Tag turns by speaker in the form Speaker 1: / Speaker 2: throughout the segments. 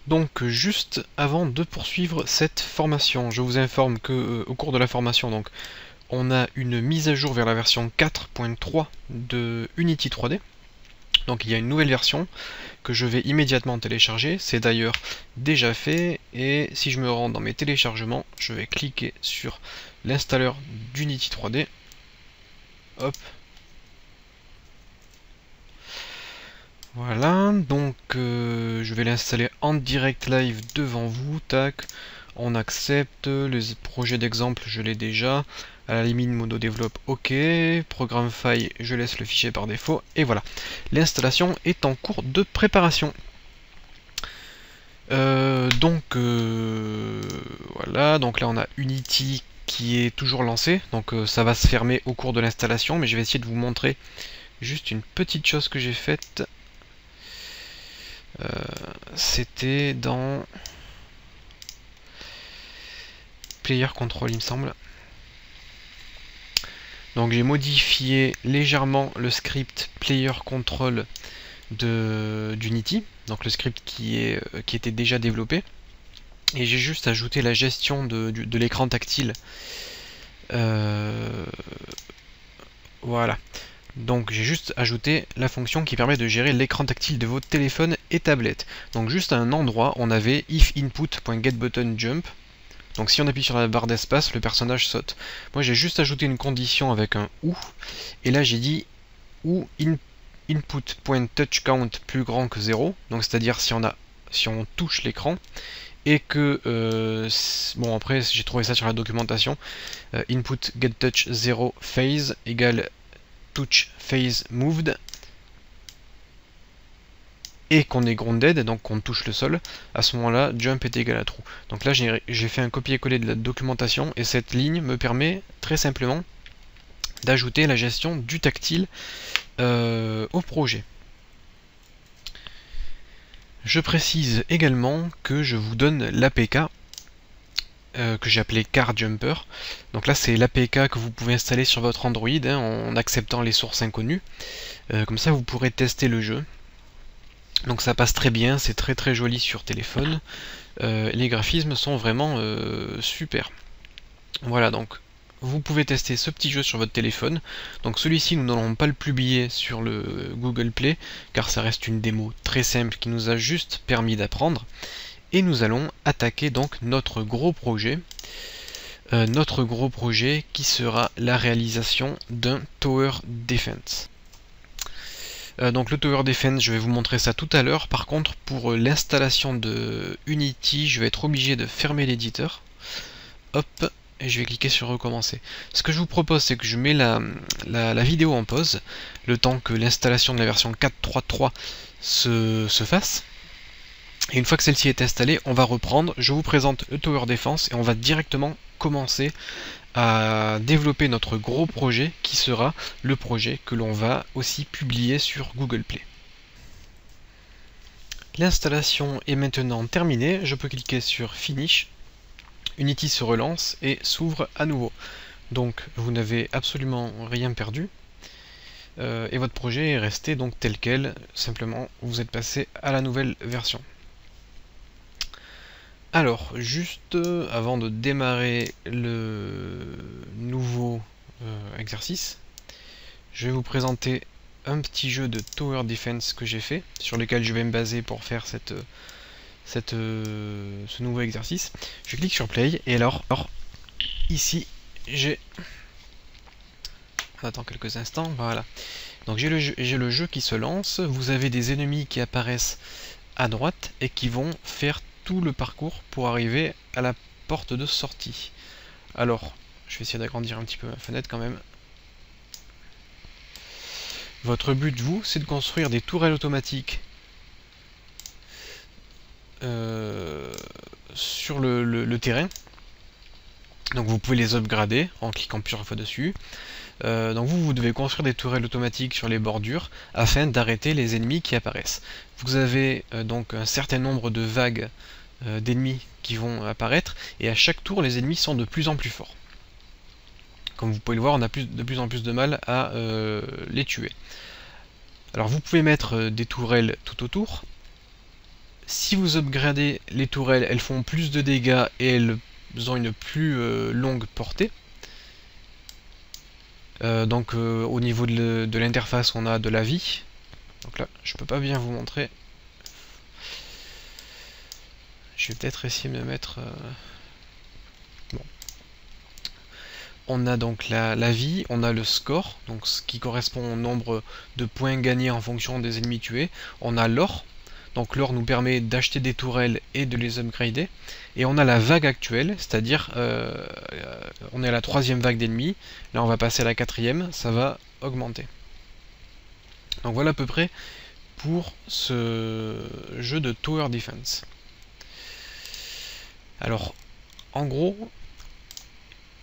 Speaker 1: Donc juste avant de poursuivre cette formation, je vous informe que au cours de la formation, donc, on a une mise à jour vers la version 4.3 de Unity 3D. Donc il y a une nouvelle version que je vais immédiatement télécharger, c'est d'ailleurs déjà fait, et si je me rends dans mes téléchargements, je vais cliquer sur l'installeur d'Unity 3D. Hop. Voilà, donc je vais l'installer en direct live devant vous, tac, on accepte, les projets d'exemple je l'ai déjà, à la limite mono développe ok, programme file je laisse le fichier par défaut, et voilà, l'installation est en cours de préparation. Voilà, donc là on a Unity qui est toujours lancé, donc ça va se fermer au cours de l'installation, mais je vais essayer de vous montrer juste une petite chose que j'ai faite. C'était dans Player Control, il me semble. Donc j'ai modifié légèrement le script Player Control d'Unity, donc le script qui était déjà développé, et j'ai juste ajouté la gestion de l'écran tactile. Voilà. Donc j'ai juste ajouté la fonction qui permet de gérer l'écran tactile de vos téléphones et tablettes. Donc juste à un endroit, on avait if_input.getButtonJump. Donc si on appuie sur la barre d'espace, le personnage saute. Moi j'ai juste ajouté une condition avec un OU, et là j'ai dit OU input.touchCount plus grand que 0, donc c'est-à-dire si on touche l'écran, et que, bon après j'ai trouvé ça sur la documentation, input getTouch 0 phase égale touch phase moved, et qu'on est grounded, donc qu'on touche le sol, à ce moment-là, jump est égal à true. Donc là, j'ai fait un copier-coller de la documentation, et cette ligne me permet très simplement d'ajouter la gestion du tactile au projet. Je précise également que je vous donne l'APK que j'ai appelé CarJumper. Donc là, c'est l'APK que vous pouvez installer sur votre Android en acceptant les sources inconnues. Comme ça, vous pourrez tester le jeu. Donc ça passe très bien, c'est très très joli sur téléphone. Les graphismes sont vraiment super. Voilà, donc vous pouvez tester ce petit jeu sur votre téléphone. Donc celui-ci, nous n'allons pas le publier sur le Google Play, car ça reste une démo très simple qui nous a juste permis d'apprendre. Et nous allons attaquer donc notre gros projet. Qui sera la réalisation d'un Tower Defense. Donc le Tower Defense, je vais vous montrer ça tout à l'heure. Par contre, pour l'installation de Unity, je vais être obligé de fermer l'éditeur. Hop, et je vais cliquer sur recommencer. Ce que je vous propose, c'est que je mets la vidéo en pause, le temps que l'installation de la version 4.3.3 se fasse. Et une fois que celle-ci est installée, on va reprendre. Je vous présente le Tower Defense et on va directement commencer à développer notre gros projet qui sera le projet que l'on va aussi publier sur Google Play. L'installation est maintenant terminée, je peux cliquer sur Finish. Unity se relance et s'ouvre à nouveau. Donc vous n'avez absolument rien perdu. Et votre projet est resté donc tel quel, simplement vous êtes passé à la nouvelle version. Alors, juste avant de démarrer le nouveau exercice, je vais vous présenter un petit jeu de Tower Defense que j'ai fait, sur lequel je vais me baser pour faire ce nouveau exercice. Je clique sur Play, et alors ici, j'ai... On attend quelques instants, voilà. Donc j'ai le jeu qui se lance, vous avez des ennemis qui apparaissent à droite et qui vont faire tout le parcours pour arriver à la porte de sortie. Alors, je vais essayer d'agrandir un petit peu ma fenêtre quand même. Votre but, vous, c'est de construire des tourelles automatiques sur le terrain. Donc vous pouvez les upgrader en cliquant plusieurs fois dessus. Donc vous devez construire des tourelles automatiques sur les bordures afin d'arrêter les ennemis qui apparaissent. Vous avez donc un certain nombre de vagues d'ennemis qui vont apparaître, et à chaque tour les ennemis sont de plus en plus forts. Comme vous pouvez le voir, on a de plus en plus de mal à les tuer. Alors vous pouvez mettre des tourelles tout autour. si vous upgradez les tourelles, elles font plus de dégâts et elles ont une plus longue portée. Donc au niveau de l'interface, on a de la vie. Donc là, je peux pas bien vous montrer. Je vais peut-être essayer de me mettre... Bon. On a donc la vie, on a le score, donc ce qui correspond au nombre de points gagnés en fonction des ennemis tués. On a l'or, donc l'or nous permet d'acheter des tourelles et de les upgrader. Et on a la vague actuelle, c'est-à-dire on est à la 3e vague d'ennemis. Là on va passer à la 4e, ça va augmenter. Donc voilà à peu près pour ce jeu de Tower Defense. Alors, en gros,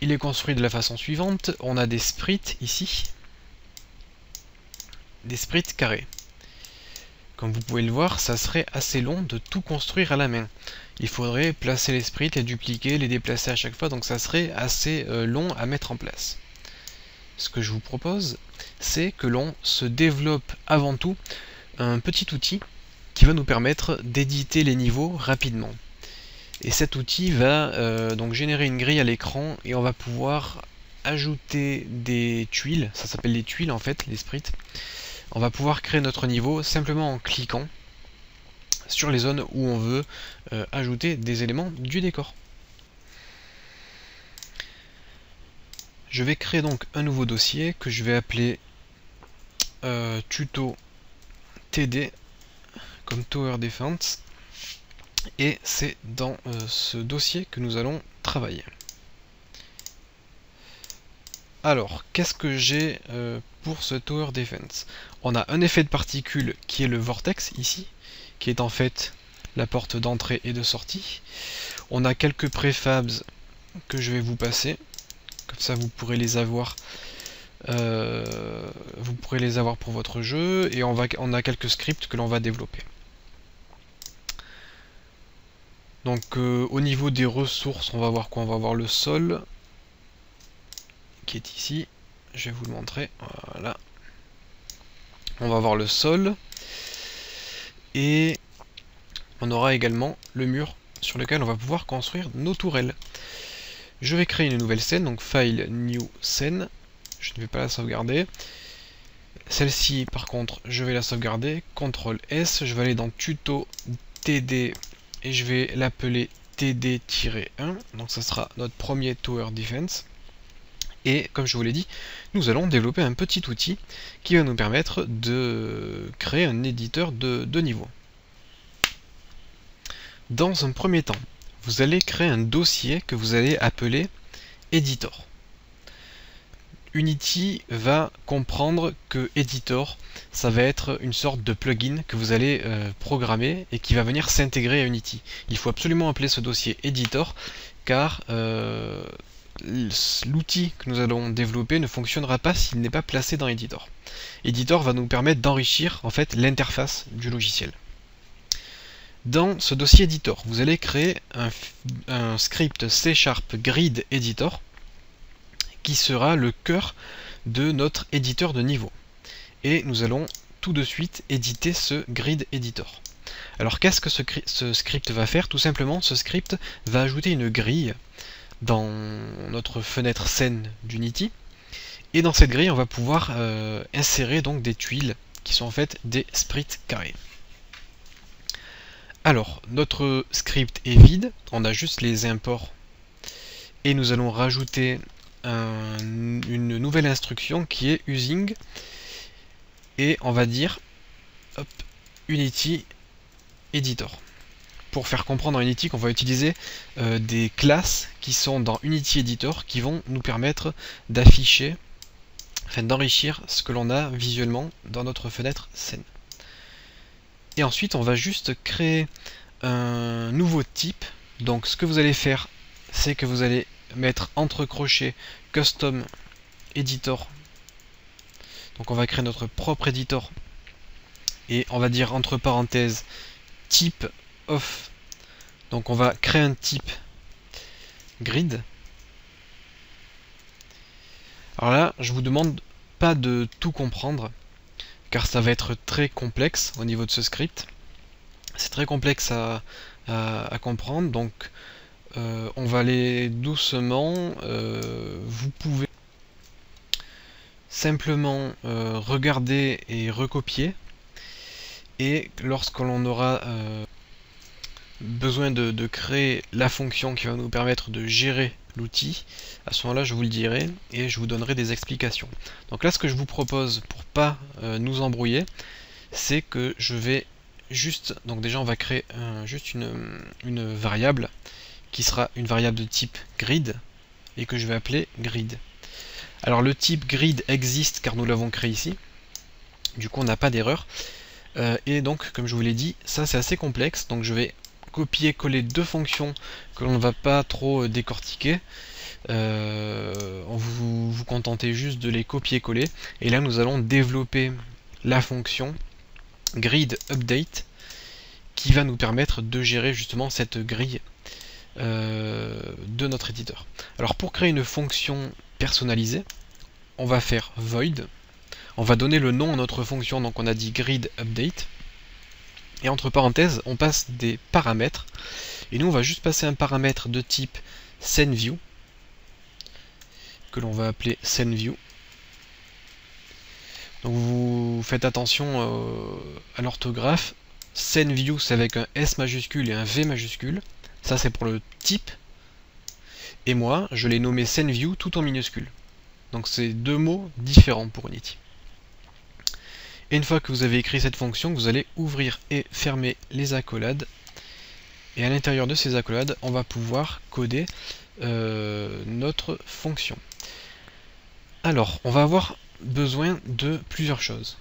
Speaker 1: il est construit de la façon suivante. On a des sprites ici. Des sprites carrés. Comme vous pouvez le voir, ça serait assez long de tout construire à la main. Il faudrait placer les sprites, les dupliquer, les déplacer à chaque fois, donc ça serait assez long à mettre en place. Ce que je vous propose, c'est que l'on se développe avant tout un petit outil qui va nous permettre d'éditer les niveaux rapidement. Et cet outil va donc générer une grille à l'écran et on va pouvoir ajouter des tuiles, ça s'appelle les tuiles en fait, les sprites. On va pouvoir créer notre niveau simplement en cliquant sur les zones où on veut ajouter des éléments du décor. Je vais créer donc un nouveau dossier que je vais appeler tuto TD comme Tower Defense. Et c'est dans ce dossier que nous allons travailler. Alors, qu'est-ce que j'ai pour ce Tower Defense? On a un effet de particules qui est le vortex ici, qui est en fait la porte d'entrée et de sortie. On a quelques préfabs que je vais vous passer, comme ça vous pourrez les avoir. Pour votre jeu, et on a quelques scripts que l'on va développer. Donc au niveau des ressources, on va voir quoi? On va voir le sol qui est ici. Je vais vous le montrer. Voilà. On va voir le sol. Et on aura également le mur sur lequel on va pouvoir construire nos tourelles. Je vais créer une nouvelle scène, donc File, New Scene. Je ne vais pas la sauvegarder. Celle-ci, par contre, je vais la sauvegarder. CTRL S, je vais aller dans Tuto TD et je vais l'appeler TD-1. Donc ça sera notre premier Tower Defense. Et comme je vous l'ai dit, nous allons développer un petit outil qui va nous permettre de créer un éditeur de niveau. Dans un premier temps, vous allez créer un dossier que vous allez appeler Editor. Unity va comprendre que Editor, ça va être une sorte de plugin que vous allez programmer et qui va venir s'intégrer à Unity. Il faut absolument appeler ce dossier Editor car l'outil que nous allons développer ne fonctionnera pas s'il n'est pas placé dans Editor. Editor va nous permettre d'enrichir en fait l'interface du logiciel. Dans ce dossier Editor, vous allez créer un script C# Grid Editor qui sera le cœur de notre éditeur de niveau. Et nous allons tout de suite éditer ce Grid Editor. Alors qu'est-ce que ce script va faire? Tout simplement, ce script va ajouter une grille dans notre fenêtre scène d'Unity. Et dans cette grille, on va pouvoir insérer donc des tuiles qui sont en fait des sprites carrés. Alors, notre script est vide, on a juste les imports. Et nous allons rajouter une nouvelle instruction qui est using, et on va dire hop, Unity Editor, pour faire comprendre à Unity qu'on va utiliser des classes qui sont dans Unity Editor qui vont nous permettre d'afficher, enfin d'enrichir ce que l'on a visuellement dans notre fenêtre scène. Et ensuite on va juste créer un nouveau type. Donc ce que vous allez faire, c'est que vous allez mettre entre crochets custom editor. Donc on va créer notre propre editor et on va dire entre parenthèses type of. Donc on va créer un type grid. Alors là, je vous demande pas de tout comprendre car ça va être très complexe au niveau de ce script. C'est très complexe à comprendre, donc on va aller doucement. Vous pouvez simplement regarder et recopier, et lorsque l'on aura besoin de créer la fonction qui va nous permettre de gérer l'outil, à ce moment-là je vous le dirai et je vous donnerai des explications. Donc là, ce que je vous propose pour pas nous embrouiller, c'est que je vais juste, donc déjà on va créer juste une variable qui sera une variable de type grid et que je vais appeler grid. Alors le type grid existe car nous l'avons créé ici, du coup on n'a pas d'erreur, et donc comme je vous l'ai dit, ça c'est assez complexe, donc je vais copier-coller deux fonctions que l'on ne va pas trop décortiquer. Vous contentez juste de les copier-coller, et là nous allons développer la fonction grid update qui va nous permettre de gérer justement cette grille de notre éditeur. Alors pour créer une fonction personnalisée, on va faire void, on va donner le nom à notre fonction, donc on a dit grid update, et entre parenthèses on passe des paramètres, et nous on va juste passer un paramètre de type sendView que l'on va appeler sendView. Donc vous faites attention à l'orthographe. SendView c'est avec un S majuscule et un V majuscule, ça c'est pour le type, et moi je l'ai nommé sendView tout en minuscule. Donc c'est deux mots différents pour Unity. Et une fois que vous avez écrit cette fonction, vous allez ouvrir et fermer les accolades, et à l'intérieur de ces accolades on va pouvoir coder notre fonction. Alors on va avoir besoin de plusieurs choses.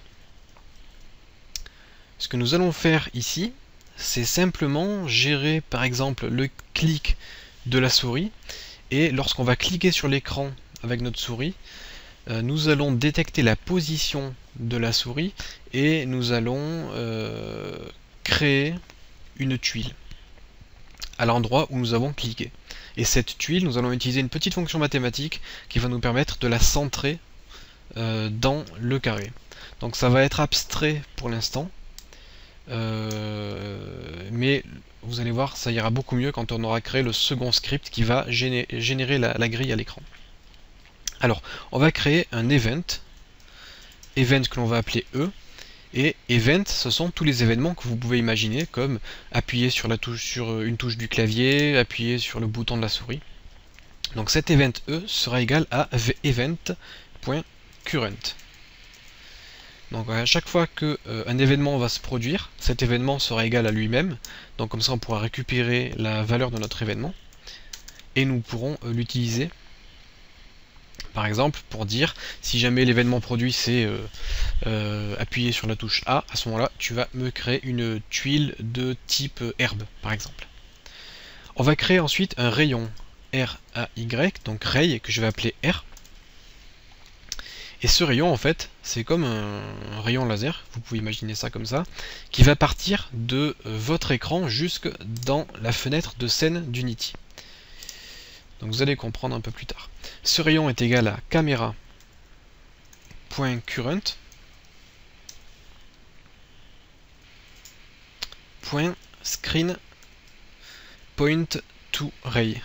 Speaker 1: Ce que nous allons faire ici, c'est simplement gérer par exemple le clic de la souris, et lorsqu'on va cliquer sur l'écran avec notre souris, nous allons détecter la position de la souris et nous allons créer une tuile à l'endroit où nous avons cliqué. Et cette tuile, nous allons utiliser une petite fonction mathématique qui va nous permettre de la centrer dans le carré. Donc ça va être abstrait pour l'instant, mais vous allez voir, ça ira beaucoup mieux quand on aura créé le second script qui va générer la grille à l'écran. Alors, on va créer un event que l'on va appeler E, et event, ce sont tous les événements que vous pouvez imaginer, comme appuyer sur une touche du clavier, appuyer sur le bouton de la souris. Donc cet event E sera égal à event.current. Donc à chaque fois qu'un événement va se produire, cet événement sera égal à lui-même, donc comme ça on pourra récupérer la valeur de notre événement, et nous pourrons l'utiliser, par exemple, pour dire, si jamais l'événement produit c'est appuyer sur la touche A, à ce moment-là tu vas me créer une tuile de type herbe, par exemple. On va créer ensuite un rayon RAY, donc ray, que je vais appeler R. Et ce rayon, en fait, c'est comme un rayon laser, vous pouvez imaginer ça comme ça, qui va partir de votre écran jusque dans la fenêtre de scène d'Unity. Donc vous allez comprendre un peu plus tard. Ce rayon est égal à camera.current .screen point to ray.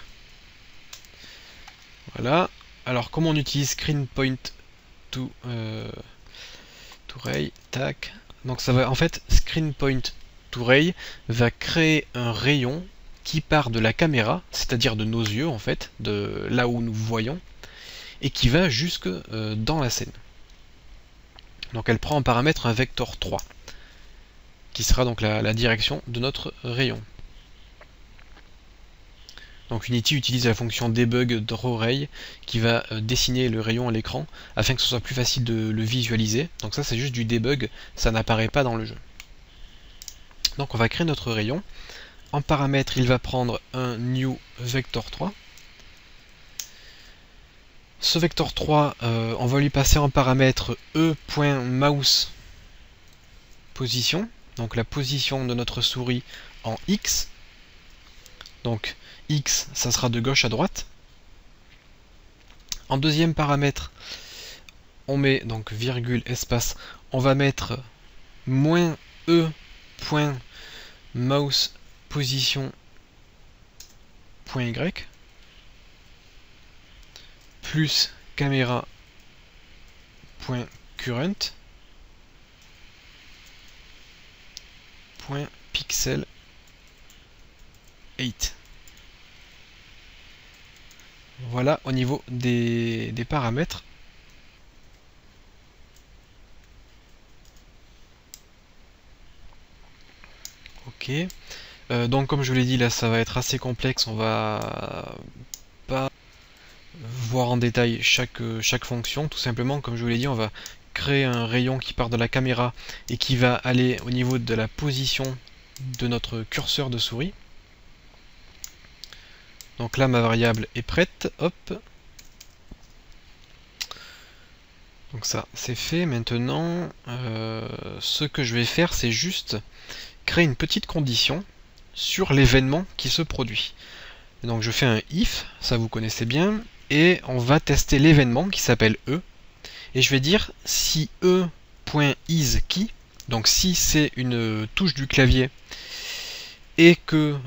Speaker 1: Voilà. Alors comment on utilise screen point to ray, tac. Donc ça va, en fait, screen point to ray va créer un rayon qui part de la caméra, c'est-à-dire de nos yeux en fait, de là où nous voyons, et qui va jusque dans la scène. Donc elle prend en paramètre un vecteur 3, qui sera donc la direction de notre rayon. Donc Unity utilise la fonction debug drawRay qui va dessiner le rayon à l'écran afin que ce soit plus facile de le visualiser. Donc ça c'est juste du debug, ça n'apparaît pas dans le jeu. Donc on va créer notre rayon. En paramètre, il va prendre un new vector 3. Ce vector 3, on va lui passer en paramètre e.mouse position, donc la position de notre souris en X. Donc X, ça sera de gauche à droite. En deuxième paramètre, on met donc virgule espace, on va mettre -e. mouse position .y plus caméra .current .pixel 8. Voilà au niveau des paramètres. Ok. Donc comme je vous l'ai dit, là ça va être assez complexe, on va pas voir en détail chaque fonction. Tout simplement, comme je vous l'ai dit, on va créer un rayon qui part de la caméra et qui va aller au niveau de la position de notre curseur de souris. Donc là ma variable est prête, hop. Donc ça c'est fait. Maintenant ce que je vais faire, c'est juste créer une petite condition sur l'événement qui se produit. Donc je fais un if, ça vous connaissez bien, et on va tester l'événement qui s'appelle E, et je vais dire si E.isKey, donc si c'est une touche du clavier et que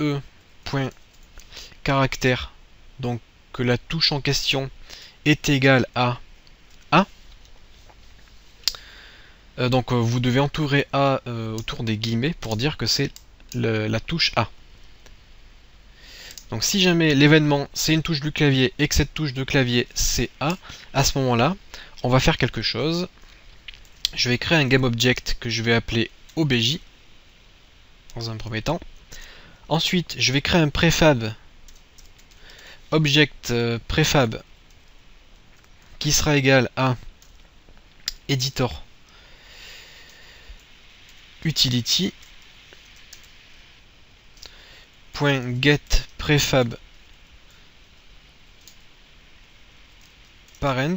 Speaker 1: E.caractère, donc que la touche en question est égale à A, donc vous devez entourer A autour des guillemets pour dire que c'est la touche A. Donc si jamais l'événement c'est une touche du clavier et que cette touche de clavier c'est A, à ce moment-là, on va faire quelque chose. Je vais créer un GameObject que je vais appeler OBJ dans un premier temps. Ensuite, je vais créer un préfab object préfab qui sera égal à editor utility .get préfab parent,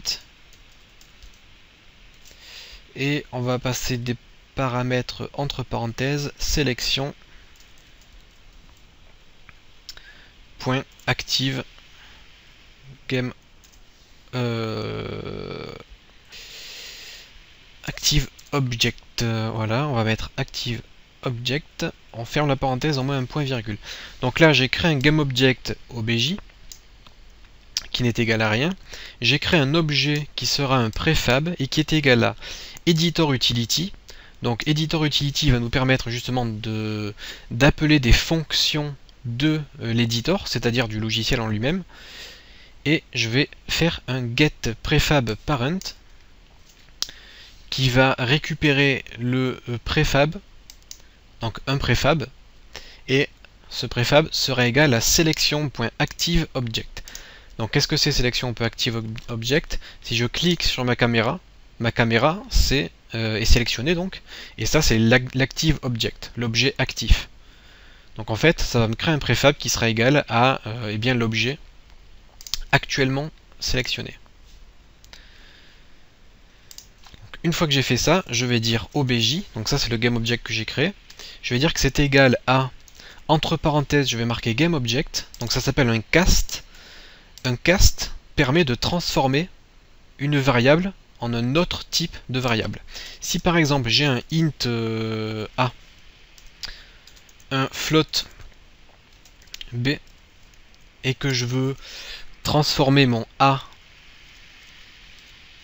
Speaker 1: et on va passer des paramètres entre parenthèses sélection .active game active object. Voilà, on va mettre active object, on ferme la parenthèse, on met un point virgule. Donc là j'ai créé un GameObject OBJ qui n'est égal à rien. J'ai créé un objet qui sera un préfab et qui est égal à editorUtility. Donc editorUtility va nous permettre justement d'appeler des fonctions de l'éditor, c'est-à-dire du logiciel en lui-même. Et je vais faire un getPrefabParent qui va récupérer le préfab, donc un préfab, et ce préfab sera égal à selection.activeObject. Donc qu'est-ce que c'est selection.activeObject? Si je clique sur ma caméra est sélectionnée donc, et ça c'est l'activeObject, l'objet actif. Donc en fait ça va me créer un préfab qui sera égal à eh bien l'objet actuellement sélectionné. Donc, une fois que j'ai fait ça, je vais dire OBJ, donc ça c'est le GameObject que j'ai créé. Je vais dire que c'est égal à, entre parenthèses, je vais marquer GameObject, donc ça s'appelle un cast. Un cast permet de transformer une variable en un autre type de variable. Si par exemple j'ai un int a, un float b, et que je veux transformer mon a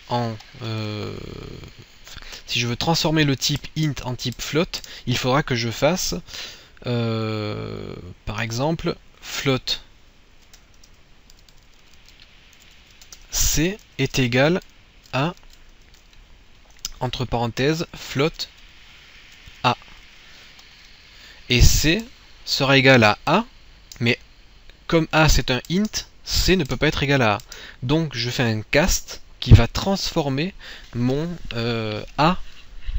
Speaker 1: en... si je veux transformer le type int en type float, il faudra que je fasse par exemple float c est égal à, entre parenthèses, float a, et c sera égal à a, mais comme a c'est un int, c ne peut pas être égal à a. Donc je fais un cast qui va transformer mon a,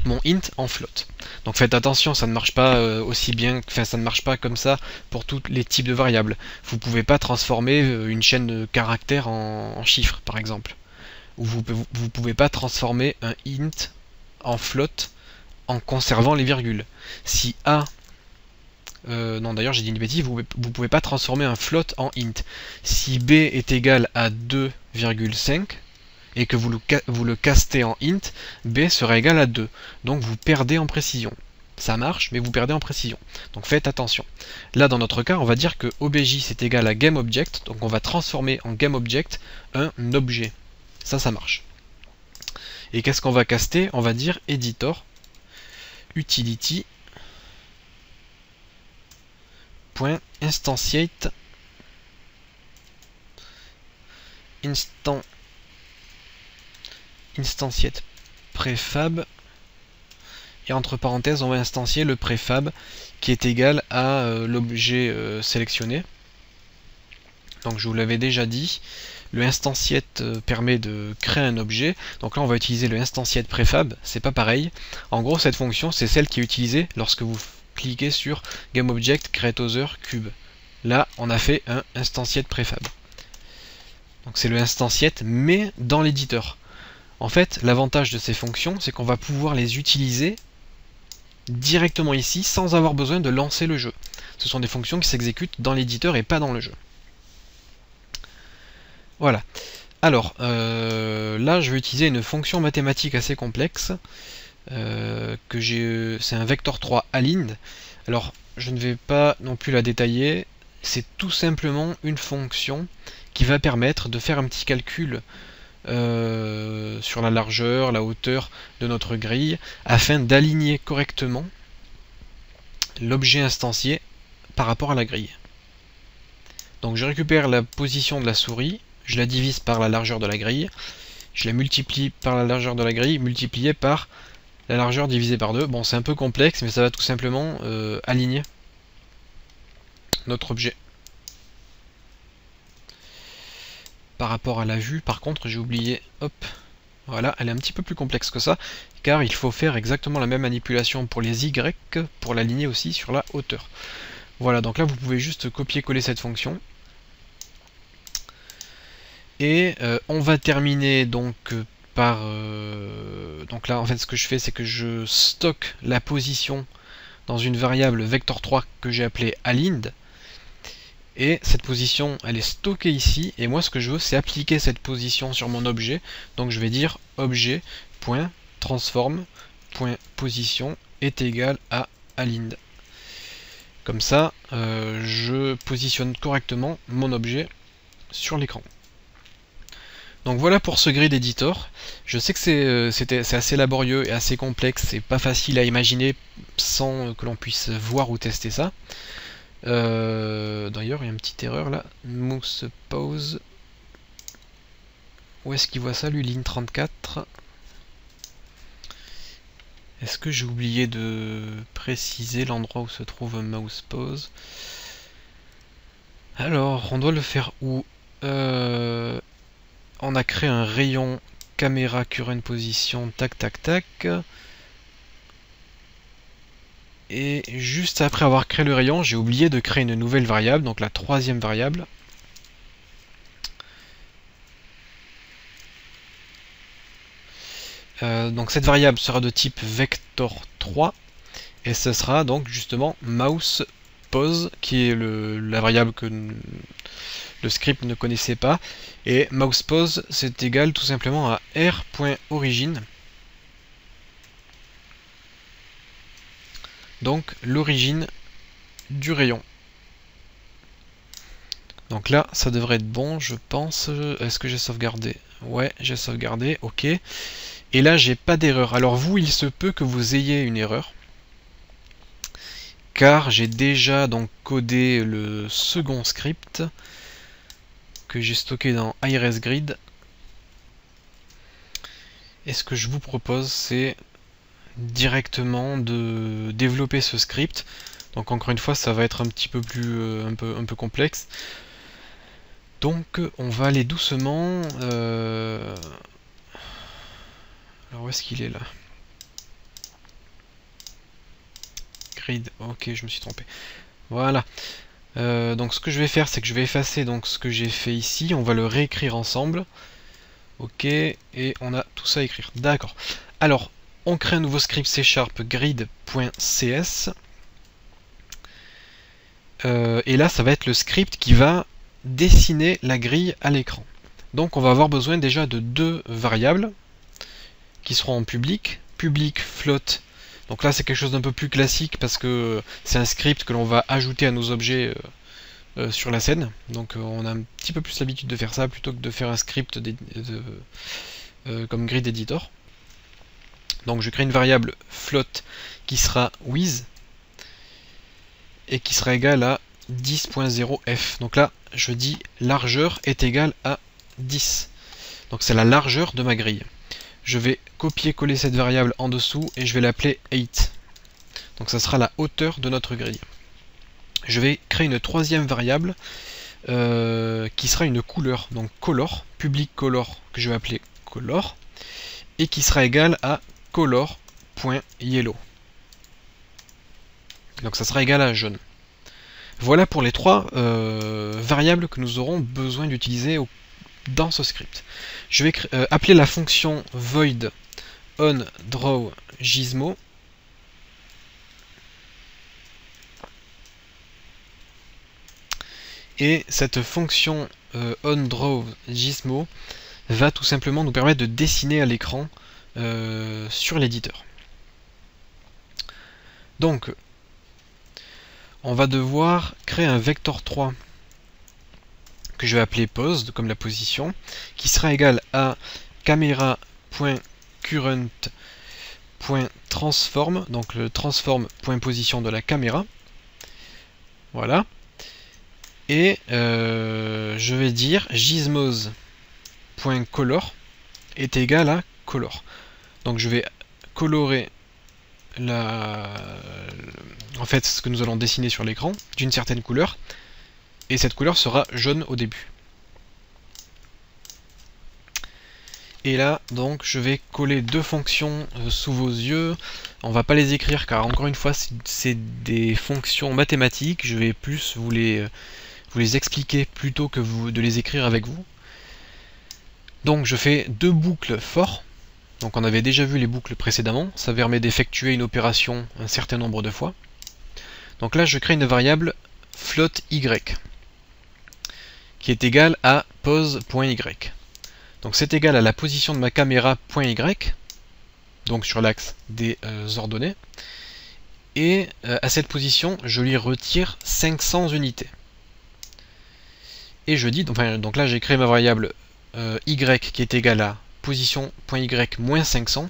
Speaker 1: mon int en float. Donc faites attention, ça ne marche pas aussi bien, enfin ça ne marche pas comme ça pour tous les types de variables. Vous ne pouvez pas transformer une chaîne de caractères en chiffres par exemple. Ou vous ne pouvez pas transformer un int en float en conservant les virgules. Si a... non d'ailleurs j'ai dit une bêtise, vous ne pouvez pas transformer un float en int. Si b est égal à 2,5 et que vous le castez en int, b sera égal à 2. Donc vous perdez en précision. ça marche, mais vous perdez en précision. Donc faites attention. Là, dans notre cas, on va dire que obj c'est égal à GameObject, donc on va transformer en GameObject un objet. Ça marche. Et qu'est-ce qu'on va caster? On va dire editor utility .instantiate instantiate préfab, et entre parenthèses on va instancier le préfab qui est égal à l'objet sélectionné. Donc je vous l'avais déjà dit, le instantiate permet de créer un objet, donc là on va utiliser le instantiate préfab, c'est pas pareil. En gros cette fonction c'est celle qui est utilisée lorsque vous cliquez sur GameObject createOther cube. Là on a fait un instantiate préfab. Donc c'est le instantiate mais dans l'éditeur. En fait l'avantage de ces fonctions c'est qu'on va pouvoir les utiliser directement ici sans avoir besoin de lancer le jeu. Ce sont des fonctions qui s'exécutent dans l'éditeur et pas dans le jeu. Voilà. Alors, là je vais utiliser une fonction mathématique assez complexe. C'est un vector 3 aligned. Alors, je ne vais pas non plus la détailler. C'est tout simplement une fonction qui va permettre de faire un petit calcul sur la largeur, la hauteur de notre grille, afin d'aligner correctement l'objet instancié par rapport à la grille. Donc je récupère la position de la souris, je la divise par la largeur de la grille, je la multiplie par la largeur de la grille, multipliée par la largeur divisée par 2. Bon, c'est un peu complexe, mais ça va tout simplement aligner notre objet. Par rapport à la vue, par contre, j'ai oublié, hop, voilà, elle est un petit peu plus complexe que ça, car il faut faire exactement la même manipulation pour les Y, pour l'aligner aussi sur la hauteur. Voilà, donc là vous pouvez juste copier-coller cette fonction. Et on va terminer donc par... donc là en fait ce que je fais c'est que je stocke la position dans une variable vector3 que j'ai appelée aligned. Et cette position elle est stockée ici, et moi ce que je veux c'est appliquer cette position sur mon objet. Donc je vais dire objet.transform.position est égal à aligned. Comme ça je positionne correctement mon objet sur l'écran. Donc voilà pour ce grid editor. Je sais que c'est assez laborieux et assez complexe, c'est pas facile à imaginer sans que l'on puisse voir ou tester ça. D'ailleurs il y a une petite erreur là, mouse pause. Où est-ce qu'il voit ça lui, ligne 34? Est-ce que j'ai oublié de préciser l'endroit où se trouve mouse pause? Alors on doit le faire où? On a créé un rayon caméra current position, tac tac tac. Et juste après avoir créé le rayon, j'ai oublié de créer une nouvelle variable, donc la troisième variable. Donc cette variable sera de type vector3 et ce sera donc justement mouse pose qui est la variable que le script ne connaissait pas, et mouse pose c'est égal tout simplement à r.origin, donc l'origine du rayon. Donc là ça devrait être bon je pense. Est-ce que j'ai sauvegardé? Ouais, j'ai sauvegardé, ok. Et là j'ai pas d'erreur. Alors vous, il se peut que vous ayez une erreur, car j'ai déjà donc codé le second script que j'ai stocké dans IRSGrid. Et ce que je vous propose c'est directement de développer ce script. Donc encore une fois ça va être un petit peu plus un peu complexe. Donc on va aller doucement. Alors où est-ce qu'il est là? Grid, ok je me suis trompé. Voilà. Donc ce que je vais faire c'est que je vais effacer donc ce que j'ai fait ici, on va le réécrire ensemble. Ok, et on a tout ça à écrire. D'accord. Alors, on crée un nouveau script C# grid.cs. Et là ça va être le script qui va dessiner la grille à l'écran. Donc on va avoir besoin déjà de deux variables qui seront en public float. Donc là c'est quelque chose d'un peu plus classique parce que c'est un script que l'on va ajouter à nos objets sur la scène. Donc on a un petit peu plus l'habitude de faire ça plutôt que de faire un script comme grid editor. Donc je crée une variable float qui sera with et qui sera égale à 10.0f. Donc là je dis largeur est égale à 10. Donc c'est la largeur de ma grille. Je vais copier-coller cette variable en dessous et je vais l'appeler 8. Donc ça sera la hauteur de notre grille. Je vais créer une troisième variable qui sera une couleur, donc color, public color, que je vais appeler color, et qui sera égale à color.yellow. Donc ça sera égal à jaune. Voilà pour les trois variables que nous aurons besoin d'utiliser dans ce script. Je vais appeler la fonction void onDrawGizmo. Et cette fonction onDrawGizmo va tout simplement nous permettre de dessiner à l'écran sur l'éditeur. Donc, on va devoir créer un vecteur 3 que je vais appeler pose, comme la position, qui sera égal à camera.current.transform, donc le transform.position de la caméra. Voilà. Et je vais dire gizmos.color est égal à color. Donc je vais colorer en fait ce que nous allons dessiner sur l'écran d'une certaine couleur, et cette couleur sera jaune au début. Et là donc je vais coller deux fonctions sous vos yeux. On va pas les écrire car encore une fois c'est des fonctions mathématiques. Je vais plus vous les expliquer plutôt que de les écrire avec vous. Donc je fais deux boucles for. Donc on avait déjà vu les boucles précédemment, ça permet d'effectuer une opération un certain nombre de fois. Donc là je crée une variable float y qui est égale à pose.y. Donc c'est égal à la position de ma caméra.y, donc sur l'axe des ordonnées, et à cette position je lui retire 500 unités. Et je dis, donc là j'ai créé ma variable y qui est égale à position.y moins 500,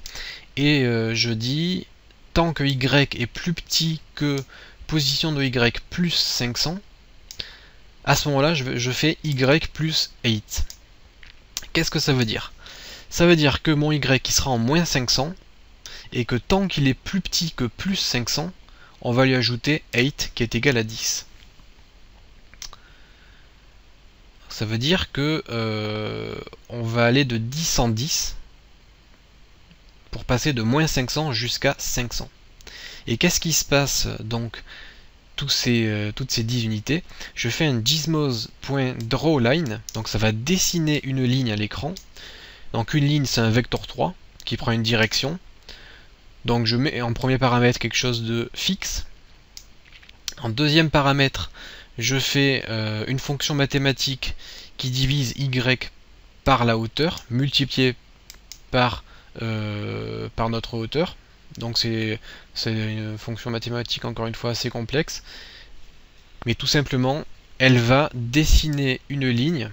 Speaker 1: et je dis tant que y est plus petit que position de y plus 500, à ce moment là je fais y plus 8. Qu'est-ce que ça veut dire? Ça veut dire que mon y qui sera en moins 500, et que tant qu'il est plus petit que plus 500, on va lui ajouter 8 qui est égal à 10. Ça veut dire que on va aller de 10 en 10 pour passer de moins 500 jusqu'à 500. Et qu'est-ce qui se passe donc toutes ces 10 unités? Je fais un gizmos.drawLine, donc ça va dessiner une ligne à l'écran. Donc une ligne c'est un vecteur 3 qui prend une direction. Donc je mets en premier paramètre quelque chose de fixe. En deuxième paramètre, je fais une fonction mathématique qui divise y par la hauteur, multipliée par notre hauteur. Donc c'est une fonction mathématique encore une fois assez complexe. Mais tout simplement, elle va dessiner une ligne,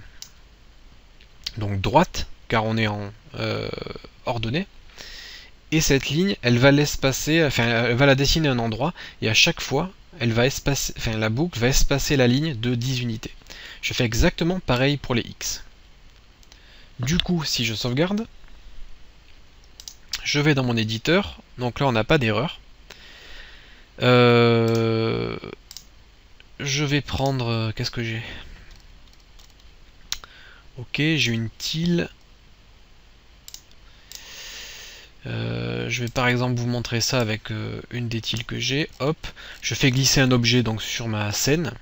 Speaker 1: donc droite, car on est en ordonnée. Et cette ligne, elle va l'espacer, enfin elle va la dessiner à un endroit, et à chaque fois, elle va espacer, la boucle va espacer la ligne de 10 unités. Je fais exactement pareil pour les x. Du coup, si je sauvegarde, je vais dans mon éditeur, donc là on n'a pas d'erreur. Je vais prendre, qu'est-ce que j'ai? Ok, j'ai une tile. Je vais par exemple vous montrer ça avec une des tiles que j'ai. Hop, je fais glisser un objet donc sur ma scène,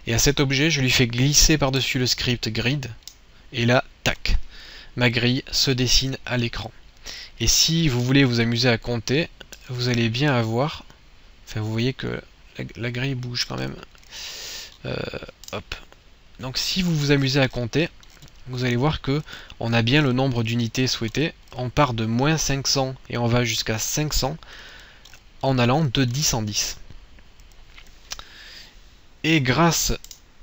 Speaker 1: et à cet objet je lui fais glisser par-dessus le script grid, et là, tac, ma grille se dessine à l'écran. Et si vous voulez vous amuser à compter, vous allez bien avoir, enfin vous voyez que la grille bouge quand même. Hop. Donc si vous vous amusez à compter, vous allez voir que on a bien le nombre d'unités souhaité. On part de moins 500 et on va jusqu'à 500 en allant de 10 en 10. Et grâce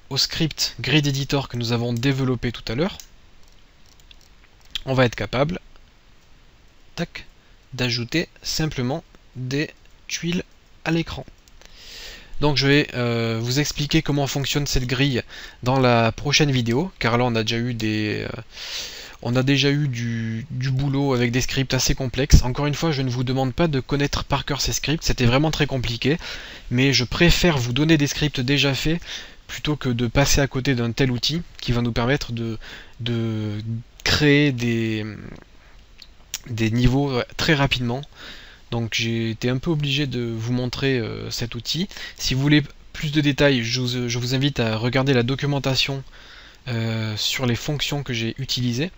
Speaker 1: au script Grid Editor que nous avons développé tout à l'heure, on va être capable d'ajouter simplement des tuiles à l'écran. Donc je vais vous expliquer comment fonctionne cette grille dans la prochaine vidéo, car là on a déjà eu du boulot avec des scripts assez complexes. Encore une fois, je ne vous demande pas de connaître par cœur ces scripts, c'était vraiment très compliqué, mais je préfère vous donner des scripts déjà faits plutôt que de passer à côté d'un tel outil qui va nous permettre de créer des niveaux très rapidement. Donc j'ai été un peu obligé de vous montrer cet outil. Si vous voulez plus de détails, je vous invite à regarder la documentation sur les fonctions que j'ai utilisées.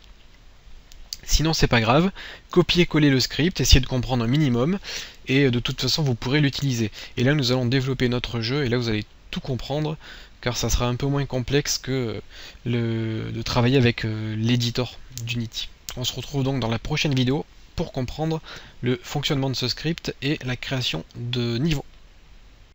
Speaker 1: Sinon c'est pas grave, copiez-coller le script, essayez de comprendre un minimum, et de toute façon vous pourrez l'utiliser. Et là nous allons développer notre jeu, et là vous allez tout comprendre, car ça sera un peu moins complexe que de travailler avec l'éditeur d'Unity. On se retrouve donc dans la prochaine vidéo pour comprendre le fonctionnement de ce script et la création de niveaux.